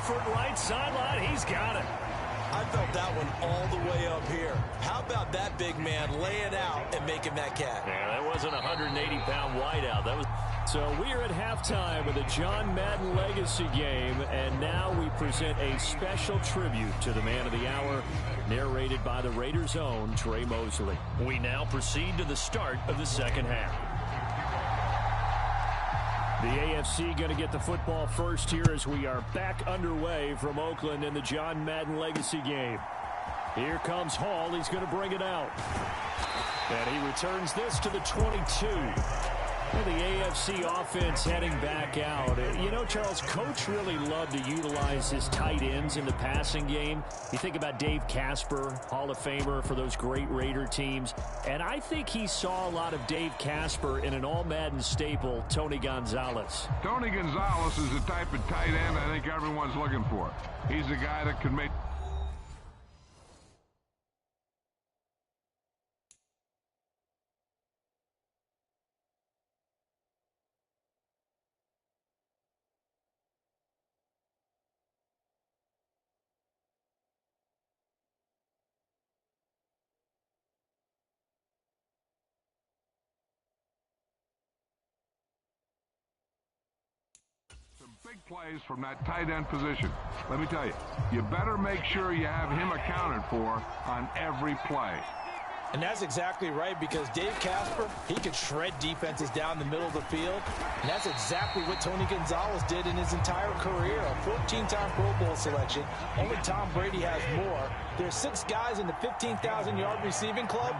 effort right sideline. He's got it. I felt that one all the way up here. How about that big man laying out and making that catch? Yeah, that wasn't a 180-pound wideout. That was. So we are at halftime with a John Madden Legacy game, and now we present a special tribute to the man of the hour, narrated by the Raiders' own Trey Mosley. We now proceed to the start of the second half. The AFC going to get the football first here as we are back underway from Oakland in the John Madden Legacy game. Here comes Hall. He's going to bring it out. And he returns this to the 22. And the AFC offense heading back out. You know, Charles, Coach really loved to utilize his tight ends in the passing game. You think about Dave Casper, Hall of Famer for those great Raider teams. And I think he saw a lot of Dave Casper in an all-Madden staple, Tony Gonzalez. Tony Gonzalez is the type of tight end I think everyone's looking for. He's the guy that can make... big plays from that tight end position. Let me tell you, you better make sure you have him accounted for on every play. And that's exactly right, because Dave Casper, he could shred defenses down the middle of the field. And that's exactly what Tony Gonzalez did in his entire career. A 14-time Pro Bowl selection. Only Tom Brady has more. There's 6 guys in the 15,000-yard receiving club.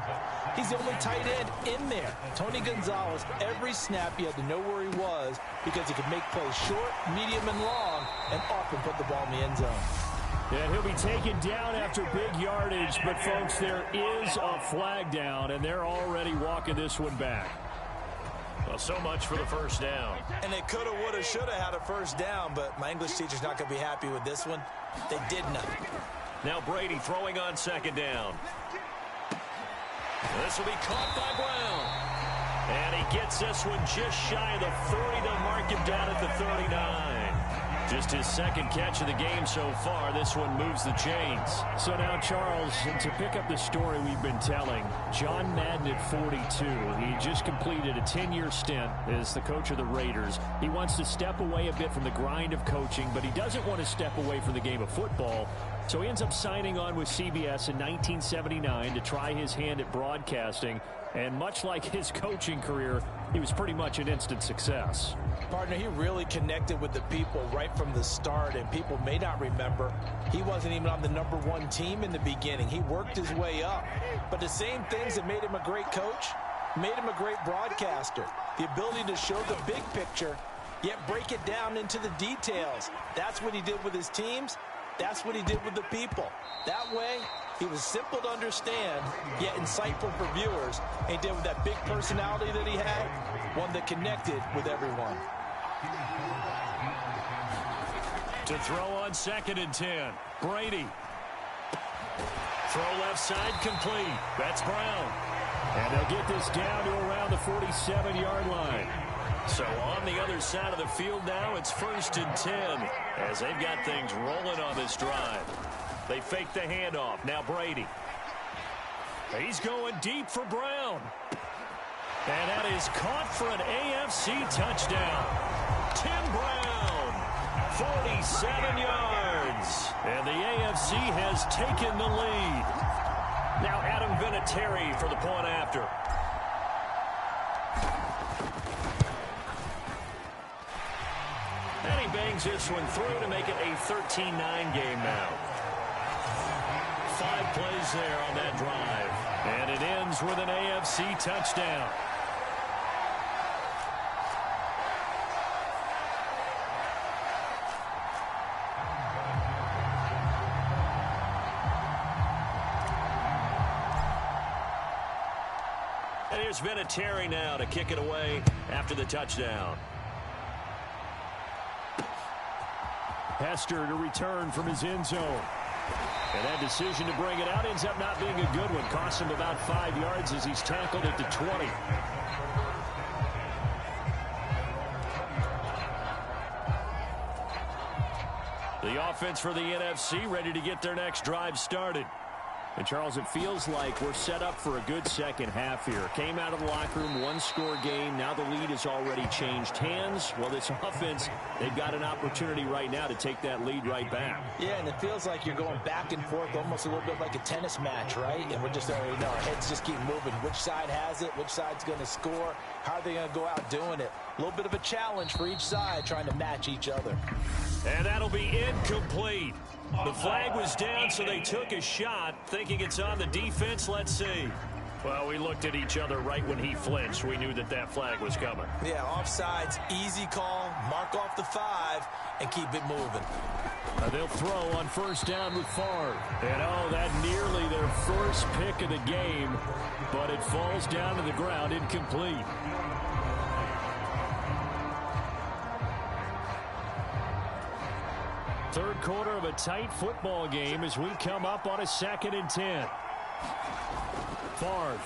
He's the only tight end in there. Tony Gonzalez, every snap you had to know where he was, because he could make plays short, medium, and long, and often put the ball in the end zone. And he'll be taken down after big yardage, but folks, there is a flag down, and they're already walking this one back. Well, so much for the first down. And they could have, would have, should have had a first down, but my English teacher's not going to be happy with this one. They did not. Now Brady throwing on second down. This will be caught by Brown. And he gets this one just shy of the 30 to mark him down at the 39. Just his second catch of the game so far. This one moves the chains. So now, Charles, to pick up the story we've been telling, John Madden at 42. He just completed a 10-year stint as the coach of the Raiders. He wants to step away a bit from the grind of coaching, but he doesn't want to step away from the game of football. So he ends up signing on with CBS in 1979 to try his hand at broadcasting. And much like his coaching career, he was pretty much an instant success. Partner, he really connected with the people right from the start, and people may not remember, he wasn't even on the #1 team in the beginning. He worked his way up. But the same things that made him a great coach made him a great broadcaster. The ability to show the big picture, yet break it down into the details. That's what he did with his teams. That's what he did with the people. That way, he was simple to understand, yet insightful for viewers. And he did with that big personality that he had, one that connected with everyone. To throw on second and 10, Brady. Throw left side complete. That's Brown. And they'll get this down to around the 47-yard line. So on the other side of the field now, it's 1st and 10 as they've got things rolling on this drive. They fake the handoff. Now Brady. He's going deep for Brown. And that is caught for an AFC touchdown. Tim Brown, 47 yards. And the AFC has taken the lead. Now Adam Vinatieri for the point after. And he bangs this one through to make it a 13-9 game now. 5 plays there on that drive. And it ends with an AFC touchdown. And here's Vinatieri now to kick it away after the touchdown. Hester to return from his end zone. And that decision to bring it out ends up not being a good one. Costs him about 5 yards as he's tackled at the 20. The offense for the NFC ready to get their next drive started. And, Charles, it feels like we're set up for a good second half here. Came out of the locker room, one-score game. Now the lead has already changed hands. Well, this offense, they've got an opportunity right now to take that lead right back. Yeah, and it feels like you're going back and forth, almost a little bit like a tennis match, right? And we're just already know our heads just keep moving. Which side has it? Which side's going to score? How are they going to go out doing it? A little bit of a challenge for each side, trying to match each other. And that'll be incomplete. The flag was down, so they took a shot, thinking it's on the defense. Let's see. Well, we looked at each other right when he flinched. We knew that that flag was coming. Yeah, offsides, easy call, mark off the 5, and keep it moving. They'll throw on first down with Favre. And, oh, that nearly their first pick of the game, but it falls down to the ground incomplete. Third quarter of a tight football game as we come up on a 2nd and 10. Favre.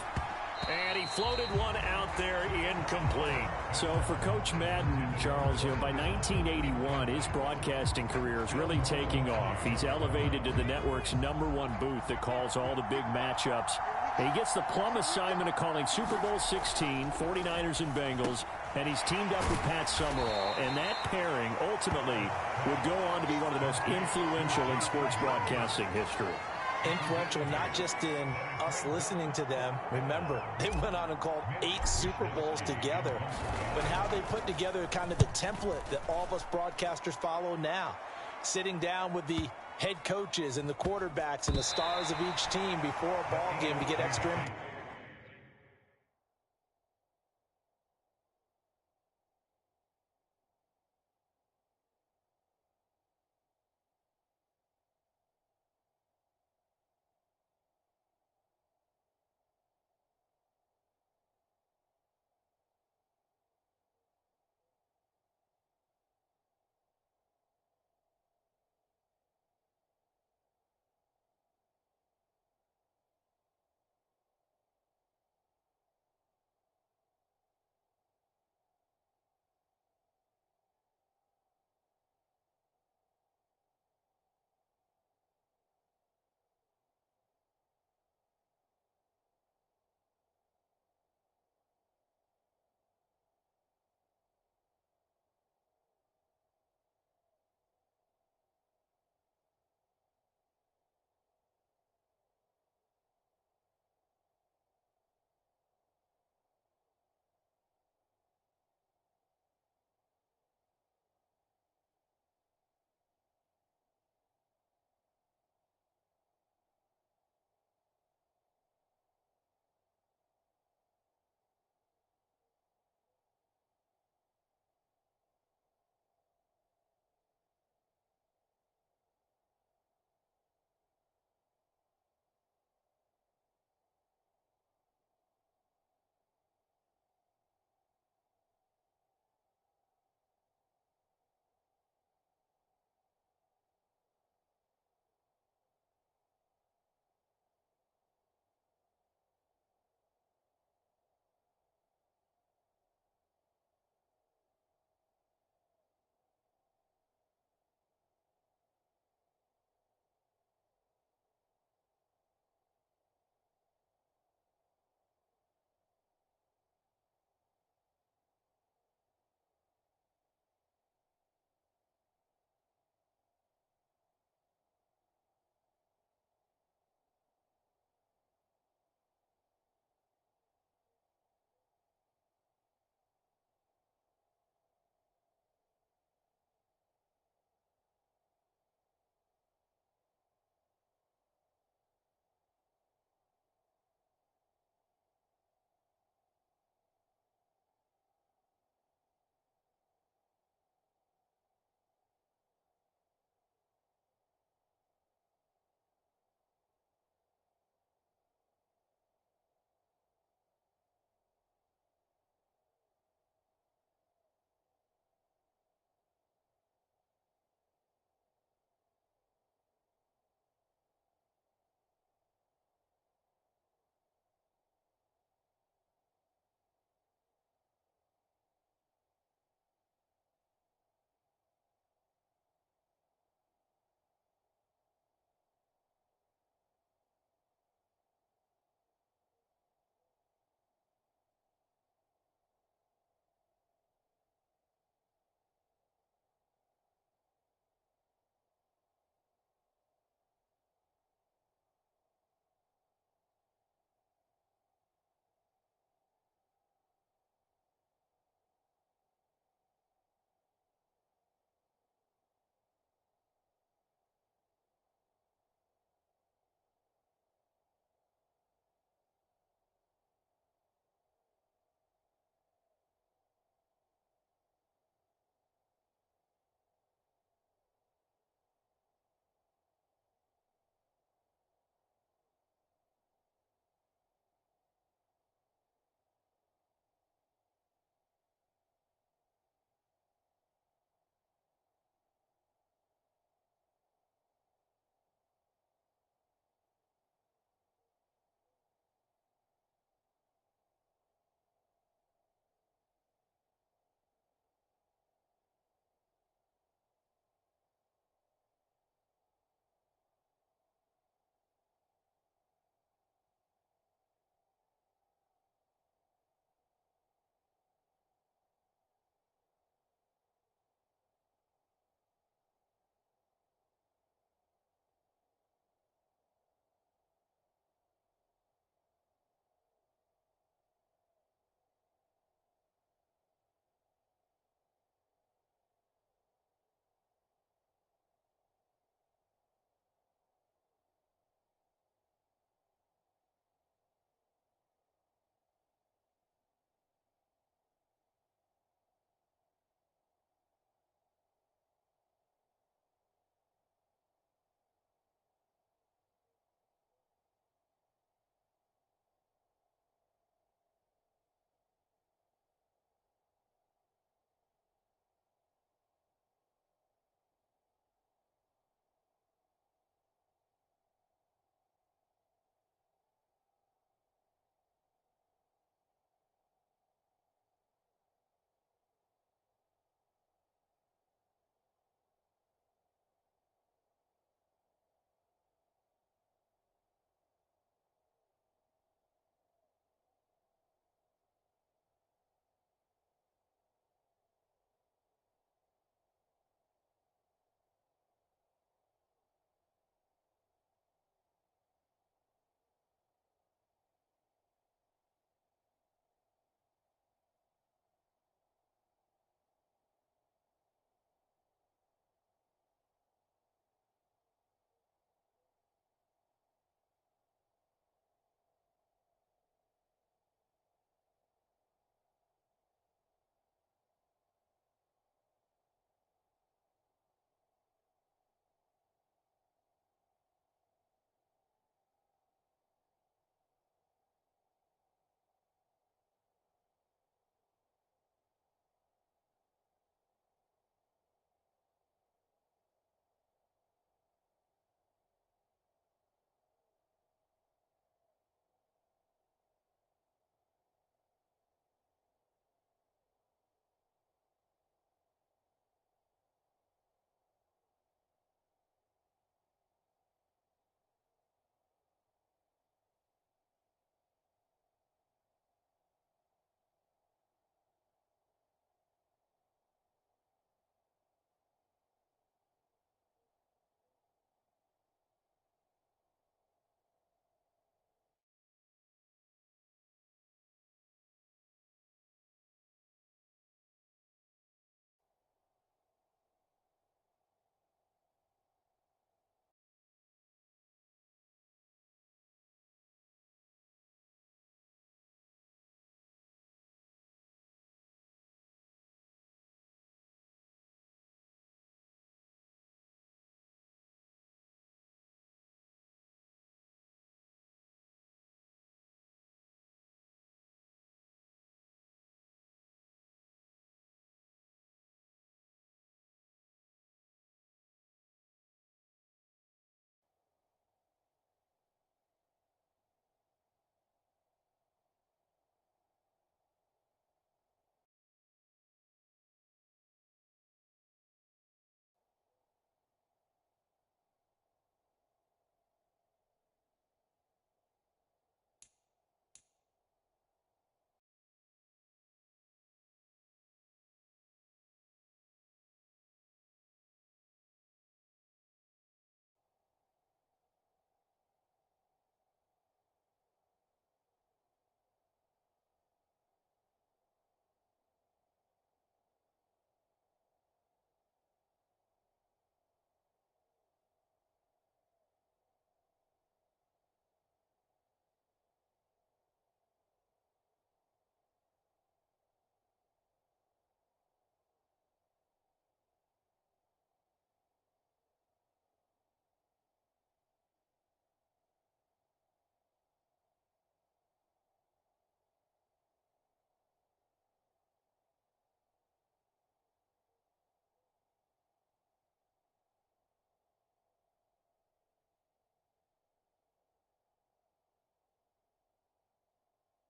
And he floated one out there, incomplete. So for Coach Madden, Charles, by 1981, his broadcasting career is really taking off. He's elevated to the network's #1 booth that calls all the big matchups. And he gets the plum assignment of calling Super Bowl 16, 49ers and Bengals, and he's teamed up with Pat Summerall. And that pairing ultimately would go on to be one of the most influential in sports broadcasting history. Influential not just in us listening to them. Remember, they went on and called 8 Super Bowls together. But how they put together kind of the template that all of us broadcasters follow now. Sitting down with the head coaches and the quarterbacks and the stars of each team before a ball game to get extra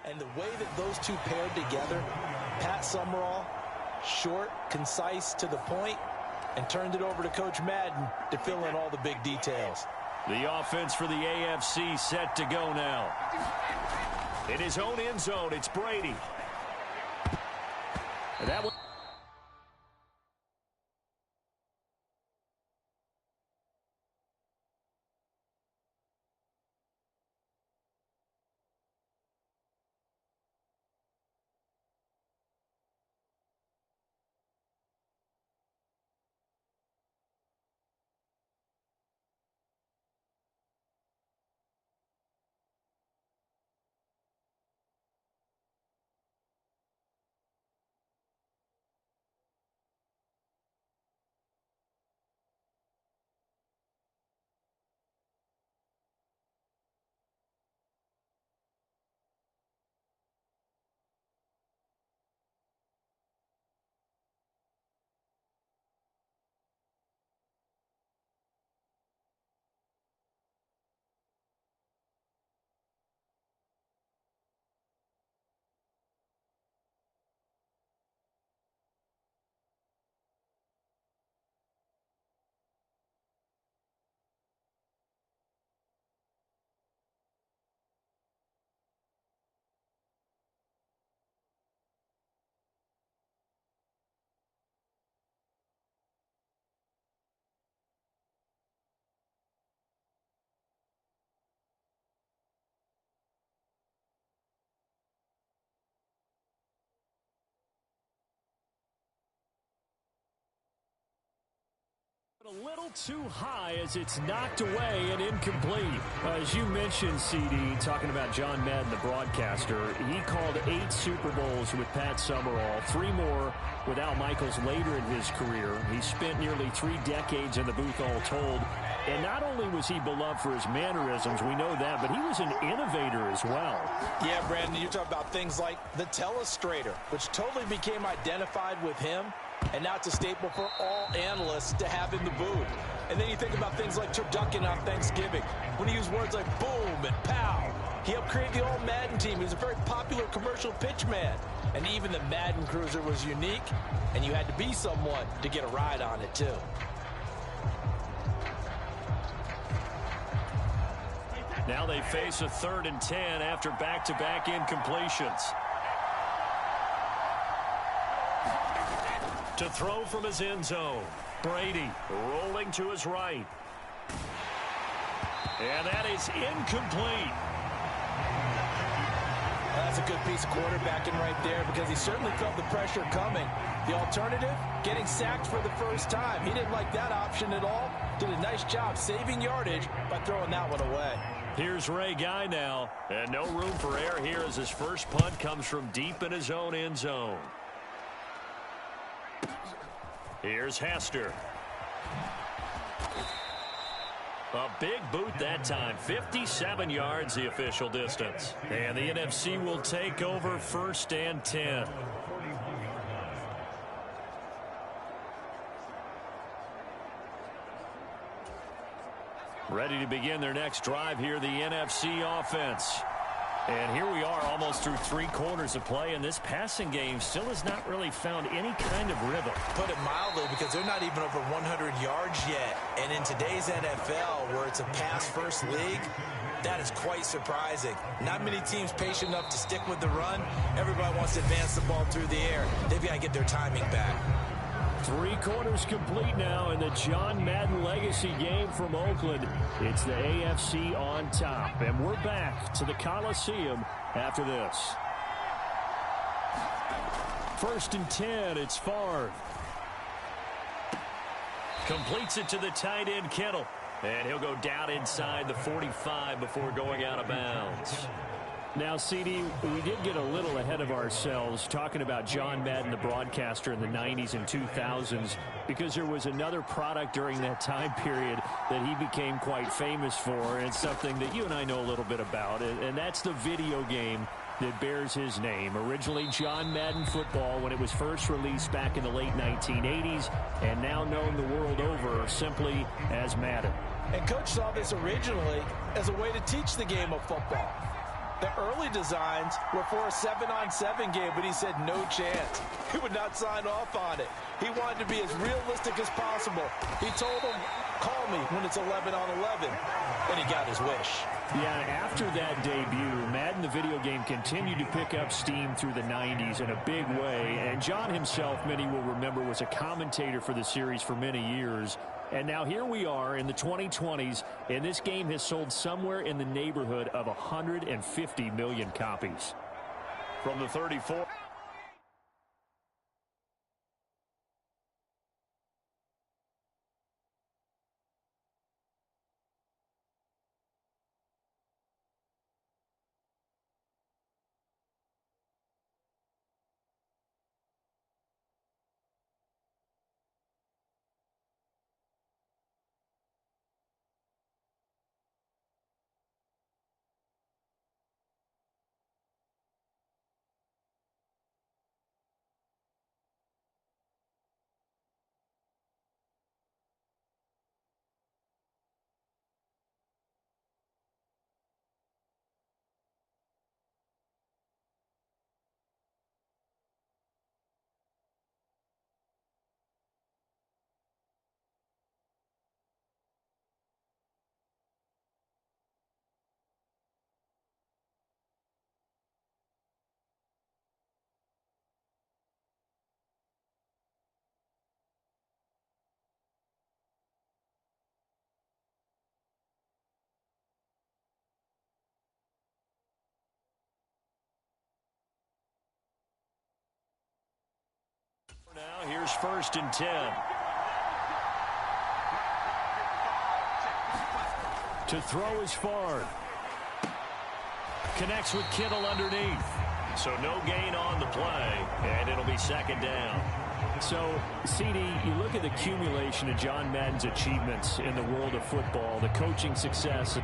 And the way that those two paired together, Pat Summerall, short, concise, to the point, and turned it over to Coach Madden to fill in all the big details. The offense for the AFC set to go now. In his own end zone, it's Brady. And that was a little too high as it's knocked away and incomplete. As you mentioned, CD, talking about John Madden, the broadcaster, he called 8 Super Bowls with Pat Summerall, 3 more with Al Michaels later in his career. He spent nearly 3 decades in the booth all told. And not only was he beloved for his mannerisms, we know that, but he was an innovator as well. Yeah, Brandon, you talk about things like the telestrator, which totally became identified with him. And now it's a staple for all analysts to have in the booth. And then you think about things like turducken on Thanksgiving, when he used words like boom and pow. He helped create the All-Madden team. He was a very popular commercial pitch man. And even the Madden Cruiser was unique, and you had to be someone to get a ride on it, too. Now they face a 3rd and 10 after back-to-back incompletions. To throw from his end zone, Brady rolling to his right. And that is incomplete. That's a good piece of quarterbacking right there because he certainly felt the pressure coming. The alternative, getting sacked for the first time. He didn't like that option at all. Did a nice job saving yardage by throwing that one away. Here's Ray Guy now. And no room for error here as his first punt comes from deep in his own end zone. Here's Hester. A big boot that time. 57 yards the official distance. And the NFC will take over 1st and 10. Ready to begin their next drive here, the NFC offense. And here we are almost through 3 quarters of play, and this passing game still has not really found any kind of rhythm. Put it mildly, because they're not even over 100 yards yet. And in today's NFL, where it's a pass-first league, that is quite surprising. Not many teams patient enough to stick with the run. Everybody wants to advance the ball through the air. They've got to get their timing back. 3 quarters complete now in the John Madden legacy game from Oakland. It's the AFC on top, and we're back to the Coliseum after this. 1st and 10, it's Favre. Completes it to the tight end, Kittle. And he'll go down inside the 45 before going out of bounds. Now, CD, we did get a little ahead of ourselves talking about John Madden, the broadcaster in the 90s and 2000s, because there was another product during that time period that he became quite famous for, and it's something that you and I know a little bit about, and that's the video game that bears his name. Originally John Madden Football when it was first released back in the late 1980s, and now known the world over simply as Madden. And Coach saw this originally as a way to teach the game of football. The early designs were for a 7-on-7 game, but he said no chance. He would not sign off on it. He wanted to be as realistic as possible. He told him, call me when it's 11-on-11, and he got his wish. Yeah, after that debut, Madden, the video game, continued to pick up steam through the 90s in a big way. And John himself, many will remember, was a commentator for the series for many years. And now here we are in the 2020s, and this game has sold somewhere in the neighborhood of 150 million copies. From the 34. Now here's 1st and 10. To throw is Ford. Connects with Kittle underneath. So no gain on the play, and it'll be 2nd down. So, CD, you look at the accumulation of John Madden's achievements in the world of football, the coaching success.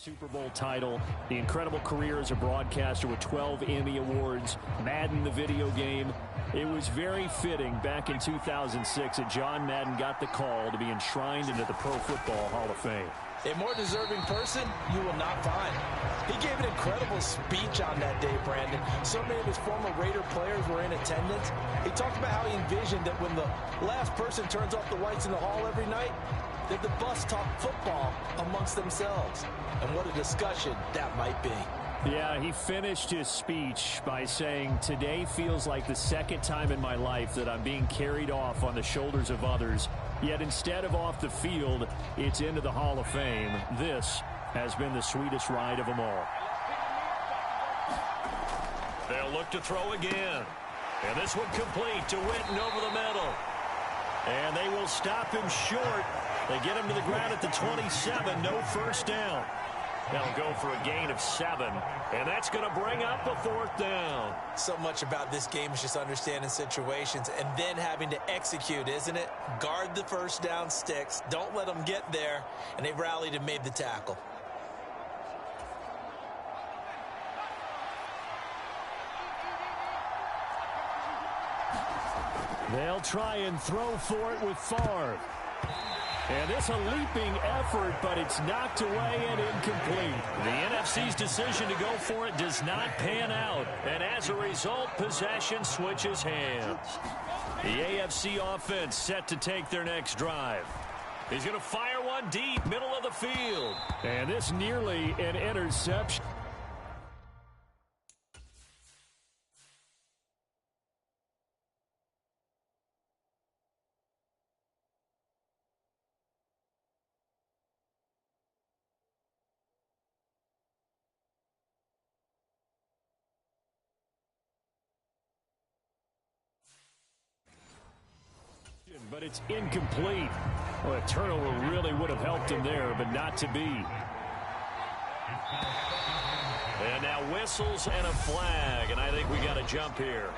Super Bowl title, the incredible career as a broadcaster with 12 Emmy Awards, Madden the video game. It was very fitting back in 2006 that John Madden got the call to be enshrined into the Pro Football Hall of Fame. A more deserving person you will not find. He gave an incredible speech on that day, Brandon. So many of his former Raider players were in attendance. He talked about how he envisioned that when the last person turns off the lights in the hall every night, that the bus talk football amongst themselves. And what a discussion that might be. Yeah, he finished his speech by saying, "Today feels like the second time in my life that I'm being carried off on the shoulders of others. Yet instead of off the field, it's into the Hall of Fame. This has been the sweetest ride of them all." They'll look to throw again. And this one complete to Witten over the middle. And they will stop him short. They get him to the ground at the 27. No first down. They'll go for a gain of 7. And that's going to bring up a 4th down. So much about this game is just understanding situations and then having to execute, isn't it? Guard the first down sticks. Don't let them get there. And they rallied and made the tackle. They'll try and throw for it with Favre. And this a leaping effort, but it's knocked away and incomplete. The NFC's decision to go for it does not pan out. And as a result, possession switches hands. The AFC offense set to take their next drive. He's going to fire one deep, middle of the field. And this nearly an interception. But it's incomplete. Well, a turnover really would have helped him there, but not to be. And now whistles and a flag, and I think we got a jump here.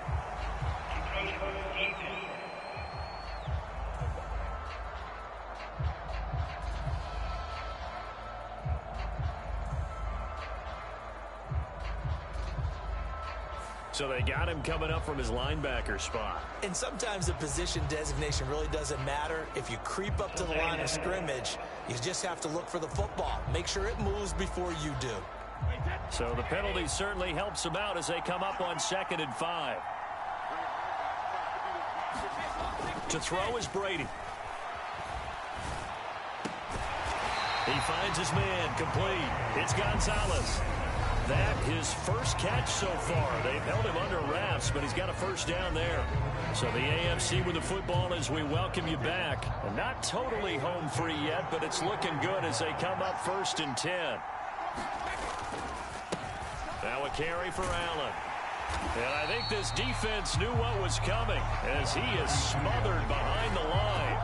So they got him coming up from his linebacker spot. And sometimes the position designation really doesn't matter. If you creep up to the line of scrimmage, you just have to look for the football. Make sure it moves before you do. So the penalty certainly helps them out as they come up on 2nd and 5. To throw is Brady. He finds his man, complete. It's Gonzalez. That his first catch so far. They've held him under wraps, but he's got a first down there. So the AFC with the football as we welcome you back. And not totally home free yet, but it's looking good as they come up 1st and 10. Now a carry for Allen. And I think this defense knew what was coming as he is smothered behind the line.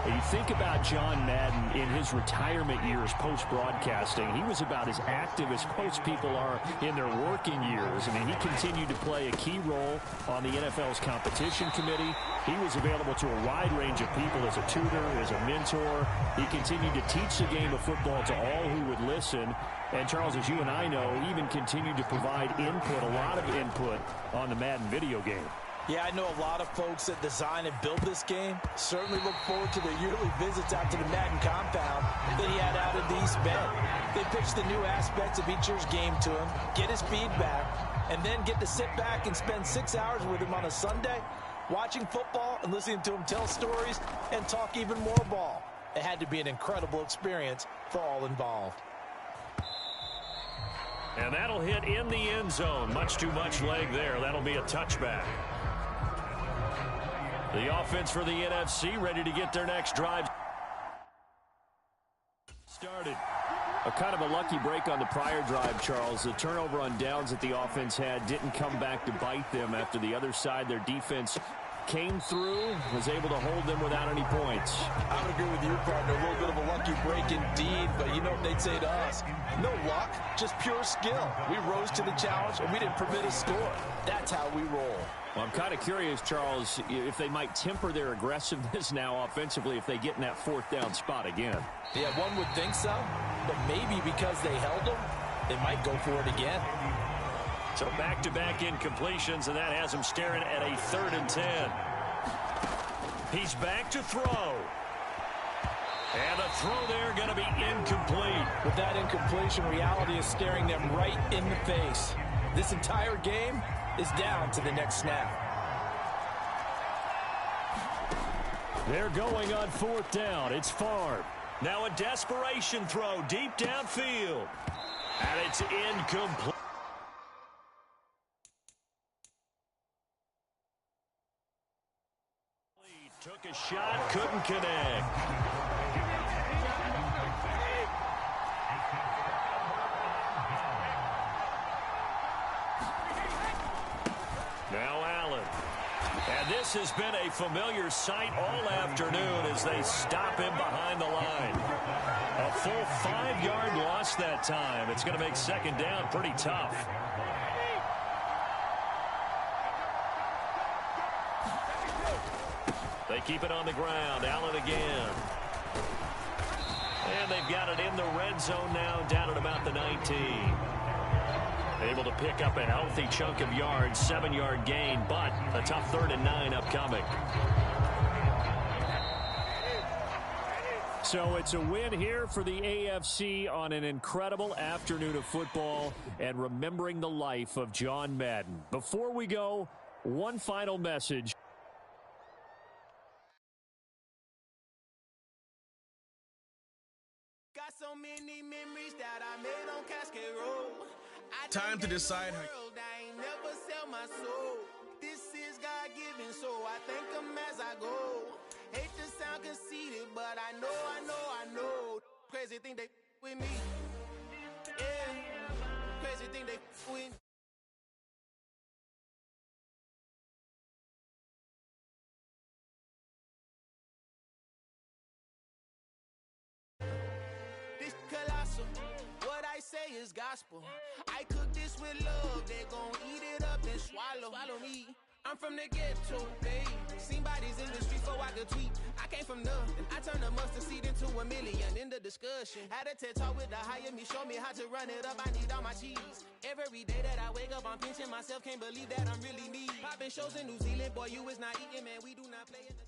You think about John Madden in his retirement years post-broadcasting. He was about as active as most people are in their working years. I mean, he continued to play a key role on the NFL's competition committee. He was available to a wide range of people as a tutor, as a mentor. He continued to teach the game of football to all who would listen. And, Charles, as you and I know, he even continued to provide input, a lot of input on the Madden video game. Yeah, I know a lot of folks that design and build this game certainly look forward to their yearly visits out to the Madden compound that he had out in East Bend. They pitch the new aspects of each year's game to him, get his feedback, and then get to sit back and spend 6 hours with him on a Sunday, watching football and listening to him tell stories and talk even more ball. It had to be an incredible experience for all involved. And that'll hit in the end zone. Much too much leg there. That'll be a touchback. The offense for the NFC ready to get their next drive started. A kind of a lucky break on the prior drive, Charles. The turnover on downs that the offense had didn't come back to bite them after the other side. Their defense came through, was able to hold them without any points. I would agree with you, partner. A little bit of a lucky break indeed, but you know what they'd say to us? No luck, just pure skill. We rose to the challenge, and we didn't permit a score. That's how we roll. Well, I'm kind of curious, Charles, if they might temper their aggressiveness now offensively if they get in that fourth down spot again. Yeah, one would think so, but maybe because they held them, they might go for it again. So back-to-back incompletions, and that has him staring at a 3rd and 10. He's back to throw. And the throw there going to be incomplete. With that incompletion, reality is staring them right in the face. This entire game is down to the next snap. They're going on 4th down. It's Favre. Now a desperation throw deep downfield. And it's incomplete. Took a shot, couldn't connect. Now Allen. And this has been a familiar sight all afternoon as they stop him behind the line. A full 5-yard loss that time. It's going to make 2nd down pretty tough. They keep it on the ground. Allen again. And they've got it in the red zone now, down at about the 19. Able to pick up a healthy chunk of yards, 7-yard gain, but a tough 3rd and 9 upcoming. So it's a win here for the AFC on an incredible afternoon of football and remembering the life of John Madden. Before we go, one final message. Got so many memories that I made on Cascade Road. Time to decide how. I ain't never sell my soul. This is God-given, so I thank him as I go. Hate to sound conceited, but I know. Crazy thing they with me. Yeah. Crazy thing they with me. This colossal. What I say is gospel. I cook this with love. They gon' eat it up and swallow me. I'm from the ghetto, babe. Seen bodies in the streets so I could tweet. I came from nothing. I turned a mustard seed into a million. In the discussion, had a TED talk with the higher me. Show me how to run it up. I need all my cheese. Every day that I wake up, I'm pinching myself. Can't believe that I'm really me. Popping shows in New Zealand, boy, you is not eating, man. We do not play in the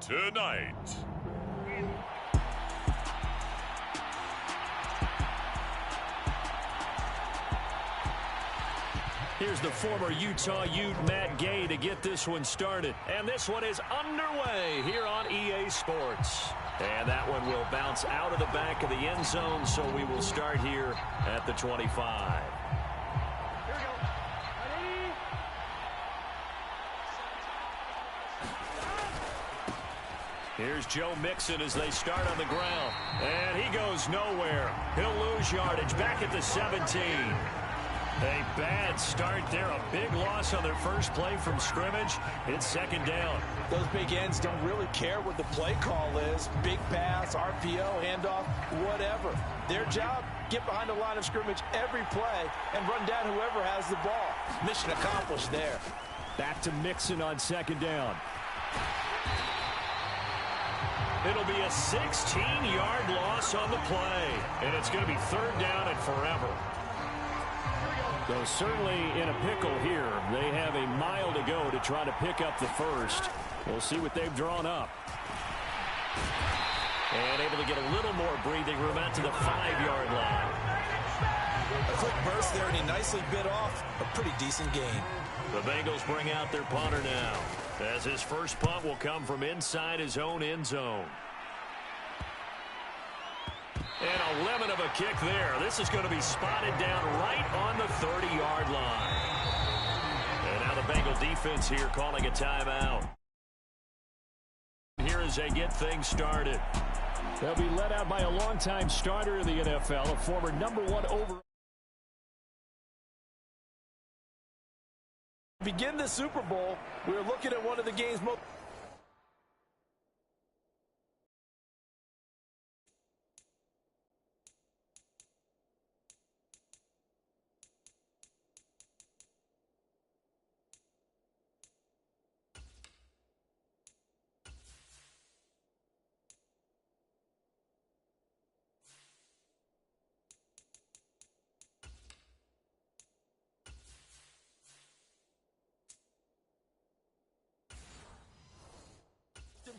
same. Tonight. Here's the former Utah Ute Matt Gay to get this one started. And this one is underway here on EA Sports. And that one will bounce out of the back of the end zone, so we will start here at the 25. Here's Joe Mixon as they start on the ground. And he goes nowhere. He'll lose yardage back at the 17. A bad start there. A big loss on their first play from scrimmage. It's 2nd down. Those big ends don't really care what the play call is. Big pass, RPO, handoff, whatever. Their job, get behind the line of scrimmage every play and run down whoever has the ball. Mission accomplished there. Back to Mixon on 2nd down. It'll be a 16-yard loss on the play. And it's going to be 3rd down and forever. So certainly in a pickle here. They have a mile to go to try to pick up the first. We'll see what they've drawn up. And able to get a little more breathing room out to the 5-yard line. A quick burst there, and he nicely bit off a pretty decent gain. The Bengals bring out their punter now, as his first punt will come from inside his own end zone. And a lemon of a kick there. This is going to be spotted down right on the 30-yard line. And now the Bengal defense here calling a timeout. Here as they get things started. They'll be led out by a longtime starter in the NFL, a former #1 overall. Begin the Super Bowl, we were looking at one of the game's most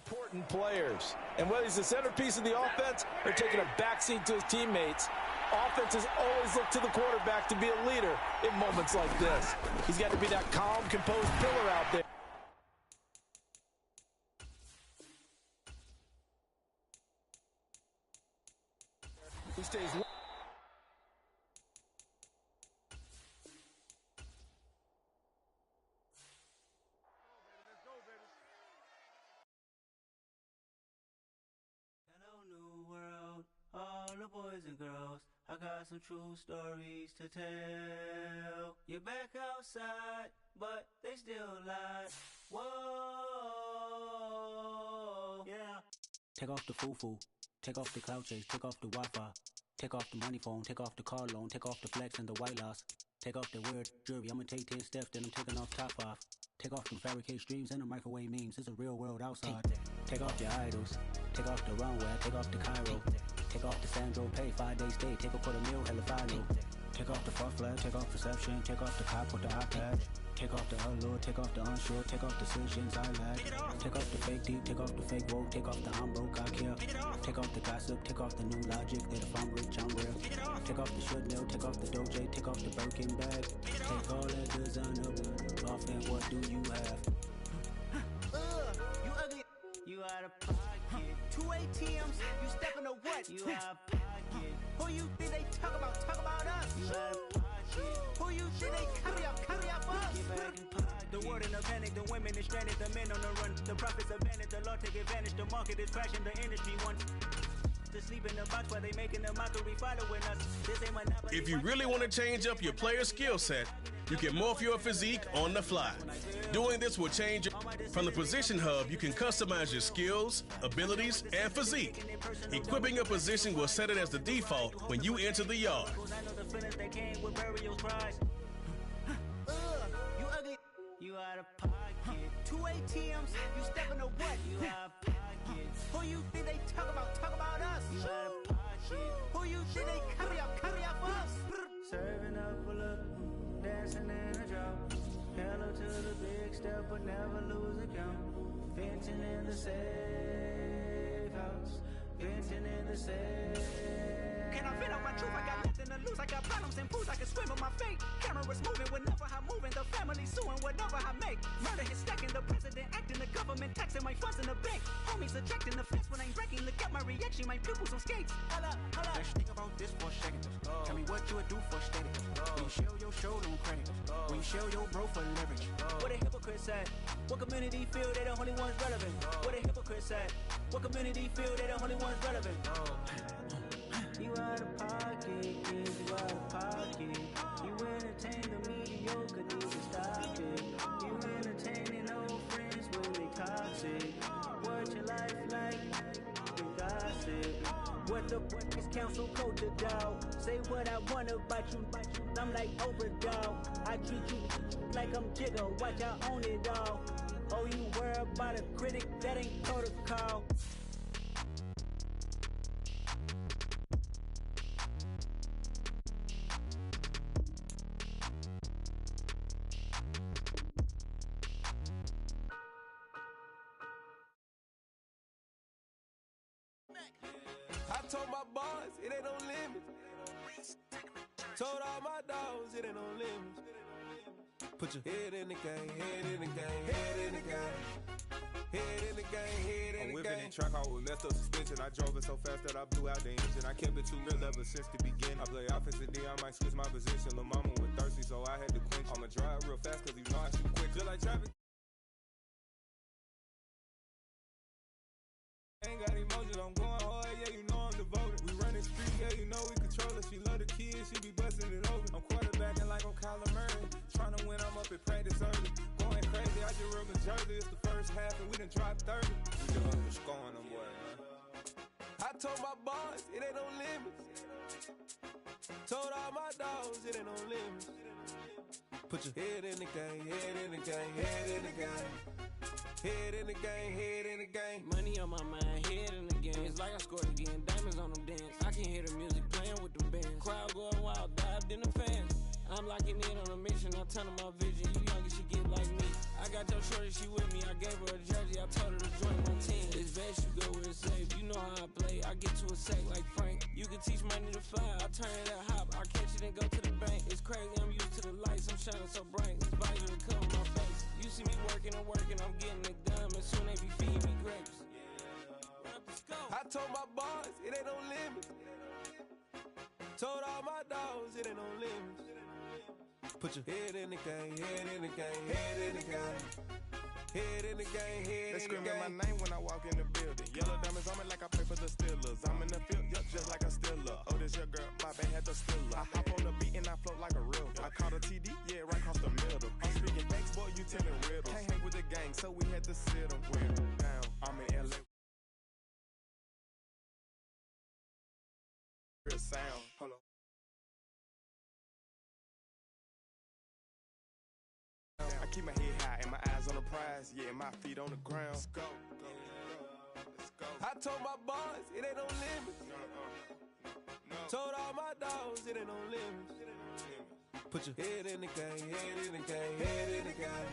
important players. And whether he's the centerpiece of the offense or taking a backseat to his teammates, offenses always look to the quarterback to be a leader in moments like this. He's got to be that calm, composed pillar out there. He stays. All the boys and girls, I got some true stories to tell. You're back outside, but they still lie. Whoa, yeah. Take off the foo-foo, take off the cloud chase, take off the Wi-Fi, take off the money phone, take off the car loan, take off the flex and the white loss, take off the weird jewelry. I'ma take 10 steps, then I'm taking off top 5. Take off them fabricate streams and the microwave memes. It's a real world outside. Take off your idols, take off the runway, take off the Cairo. Take off the Sandro pay, 5-day stay, take a $250,000, hella final. Take off the far flag, take off perception, take off the cop with the iPad. Take off the allure, take off the unsure, take off decisions I lack. Take off the fake deep, take off the fake woke, take off the I'm broke, I care. Take off the gossip, take off the new logic that if I'm rich, I'm real. Take off the should know, take off the Doja, take off the Birkin bag. Take all that designer off and what do you have? You ugly. You out of pocket. 2 ATMs, you stepping to what? You out of pocket. Who you think they talk about us? You out of pocket. Who you think they carry up us? Get back in pocket. The world in a panic, the women is stranded, the men on the run. The profits abandoned, the law take advantage. The market is crashing, the industry wants to sleep in the box while they making a mockery following us. This ain't monopoly. If you really want to change up your player skill set, you can morph your physique on the fly. Doing this will change from the Position Hub. You can customize your skills, abilities, and physique. Equipping a position will set it as the default when you enter the yard. I know the feelings that came with burial cries. You ugly. You out of pocket. 2 ATMs, you stepping to what? You out of pocket. Who you think they talk about us? You out of pocket. Who you think they carry up us? Serving up a look, dancing in a drop. Hello to the big step, but never lose a count. Venting in the safe house. Venting in the safe. Can I vent out my truth? I got nothing to lose. I got problems and booze. I can swim in my fate. Cameras moving whenever I'm moving. The family suing whatever I make. Murder is stacking. The president acting. The government taxing my funds in the bank. Homies ejecting the fence when I'm breaking. Look at my reaction. My pupils on skates. Hold up. Let's think about this for a second. Tell me what you would do for steady. When you show your show, don't credit. When you show your bro for leverage. What a hypocrite said. What community feel they the only ones relevant? What a hypocrite said. What community feel they the only ones relevant? You out of pocket, kid, you out of pocket. You entertain the mediocre, need to stop it. You entertaining old friends when they toxic. What your life like? You gossip. What the fuck is council culture, dog? Say what I want about you. I'm like Oprah, dog. I treat you like I'm Jigga. Watch I own it all. Oh, you worry about a critic? That ain't protocol. I told my boys it ain't no limits. Told all my dogs it ain't no limits. Put your head in the game, head in the game, head in the game. Head in the game, head in the game. I'm whipping in track, I was left up suspension. I drove it so fast that I blew out the engine. I kept it too real ever since the beginning. I play offensive D, I might switch my position. Lil' mama was thirsty, so I had to quench. I'ma drive real fast, cause you know I shoot quick. Just like traffic. Ain't got emotions, I'm going hard, yeah, you know I'm devoted. We running street, yeah, you know we control it. She love the kids, she be busting it open. I'm quarterbacking like I'm Kyler Murray. Trying to win, I'm up at practice early. Going crazy, I just rub in Jersey. It's the first half and we done dropped 30. We just underscoring them, boy, man. I told my boys it ain't no limits. Told all my dogs it ain't no limits. Put your head in the game, head in the game, head in the game. Head in the game, head in the game. Money on my mind, head in the game. It's like I scored again, diamonds on them dance. I can hear the music playing with them bands. Crowd going wild, dived in the fans. I'm locking in on a mission, I turn on my vision. You young and she get like me. I got your shorty, she with me. I gave her a jersey, I told her to join my team. It's Once you go where it's safe, you know how I play. I get to a sack like Frank. You can teach money to fly. I turn it that hop. I catch it and go to the bank. It's crazy, I'm used to the lights. I'm shining so bright. This visor will cover my face. You see me working and working. I'm getting it done. And soon they be feeding me grapes. I told my boys, it ain't no limits. Told all my dogs, it ain't no limits. Put your head in the game, head in the game, head in the game. Head in the game, head they in the game. They screaming my name when I walk in the building. Yellow diamonds on me like I play for the Steelers. I'm in the field, yup, just like a Steeler. Oh, this your girl, my band had the Steeler. I hop on the beat and I float like a real. I caught a TD, yeah, right across the middle. I'm speaking thanks, boy, you telling riddles. Can't hang with the gang, so we had to sit them down. I'm in LA. Real sound, hold on. I keep my head high and my eyes on the prize, yeah, my feet on the ground. Let's go. Let's go. I told my boys, it ain't no limits. Told all my dogs, it ain't no limits. Put your head in the game, head in the game, head in the game.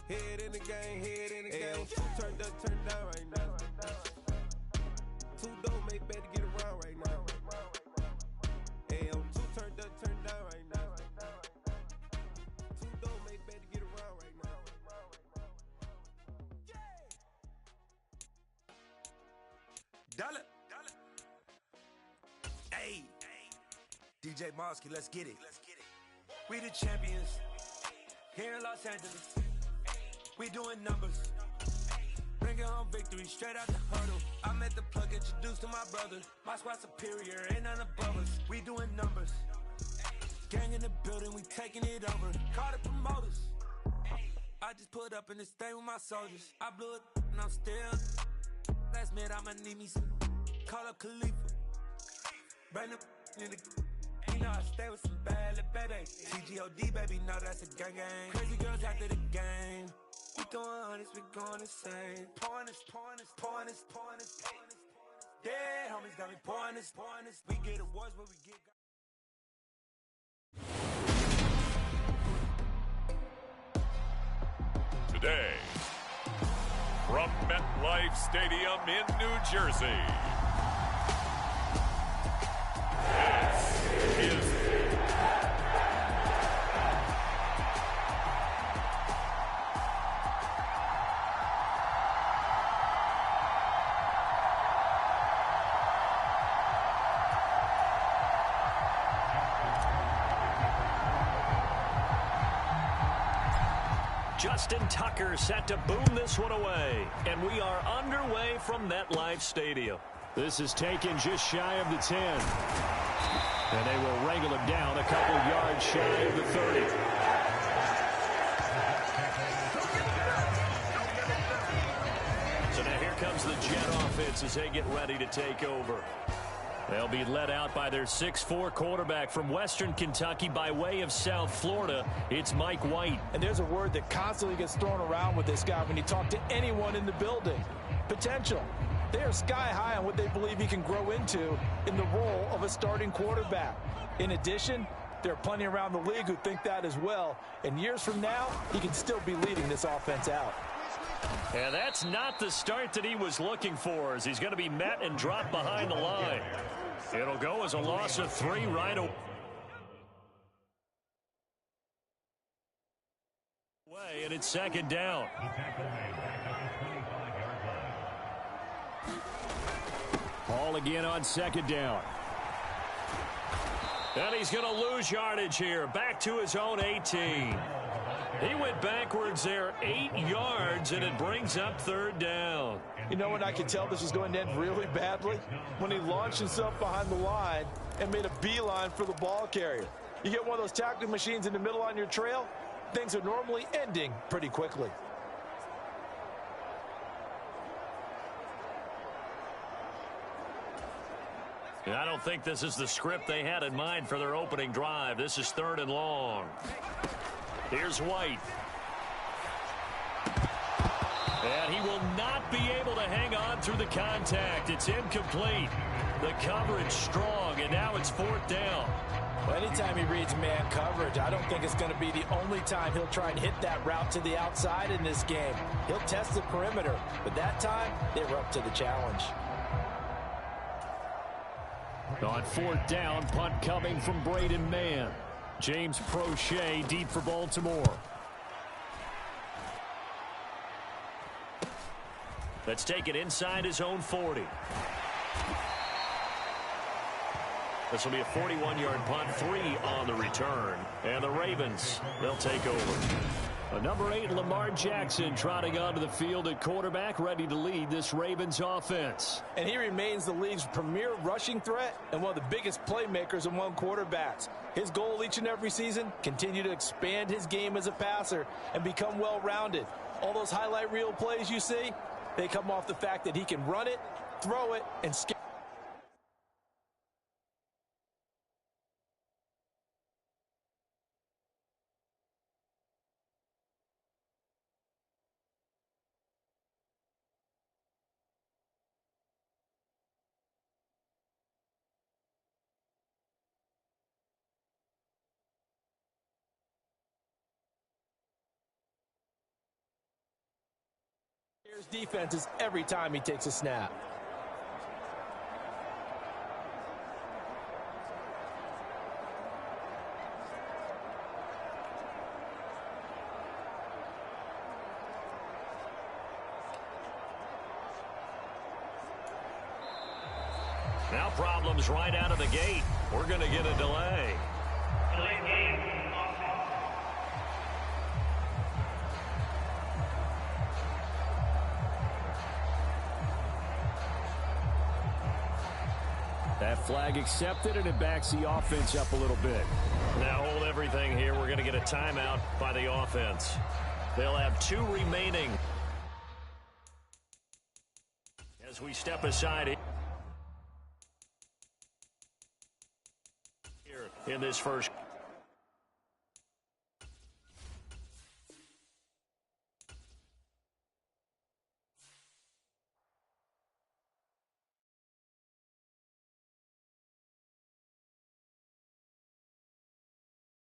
Head in the game, head in the game. Turn down right now. Two dope make better get around right now. Hey, I'm two turned down right now. Two dope make better get around right now. Dollar. Hey, DJ Mosky, let's get it. We the champions here in Los Angeles. We doing numbers. Bringing home victory straight out the hurdle. I met the plug, introduced to my brother. My squad superior, ain't none above us. We doing numbers. Gang in the building, we taking it over. Call the promoters. I just put up in this thing with my soldiers. I blew it and I'm still. Last minute, I'ma need me some. Call up Khalifa. Bring the in the. You know I stay with some bad little baby. CGOD, baby, know that's a gang gang. Crazy girls after the game. We throwing hundreds, we going insane. Pouring this. Dead homies got me pouring this. We get awards where we get. Today, from MetLife Stadium in New Jersey, this is Justin Tucker set to boom this one away. And we are underway from MetLife Stadium. This is taken just shy of the 10. And they will wrangle him down a couple yards shy of the 30. So now here comes the Jet offense as they get ready to take over. They'll be led out by their 6'4" quarterback from Western Kentucky by way of South Florida. It's Mike White. And there's a word that constantly gets thrown around with this guy when you talk to anyone in the building. Potential. They are sky high on what they believe he can grow into in the role of a starting quarterback. In addition, there are plenty around the league who think that as well. And years from now, he can still be leading this offense out. And that's not the start that he was looking for, as he's going to be met and dropped behind the line. It'll go as a loss of 3 right away. And it's second down. Ball again on second down. And he's going to lose yardage here. Back to his own 18. He went backwards there 8 yards, and it brings up third down. You know when I could tell this was going to end really badly? When he launched himself behind the line and made a beeline for the ball carrier. You get one of those tackling machines in the middle on your trail, things are normally ending pretty quickly. I don't think this is the script they had in mind for their opening drive. This is 3rd and long. Here's White. And he will not be able to hang on through the contact. It's incomplete. The coverage strong, and now it's 4th down. Well, anytime he reads man coverage, I don't think it's going to be the only time he'll try and hit that route to the outside in this game. He'll test the perimeter, but that time, they were up to the challenge. On 4th down, punt coming from Braden Mann. James Prochet deep for Baltimore. Let's take it inside his own 40. This will be a 41-yard punt, 3 on the return. And the Ravens, they'll take over. Number 8, Lamar Jackson, trotting onto the field at quarterback, ready to lead this Ravens offense. And he remains the league's premier rushing threat and one of the biggest playmakers among quarterbacks. His goal each and every season, continue to expand his game as a passer and become well-rounded. All those highlight reel plays you see, they come off the fact that he can run it, throw it, and scale. Defenses every time he takes a snap. Now problems right out of the gate. We're going to get a delay. That flag accepted, and it backs the offense up a little bit. Now hold everything here. We're going to get a timeout by the offense. They'll have 2 remaining. As we step aside here in this first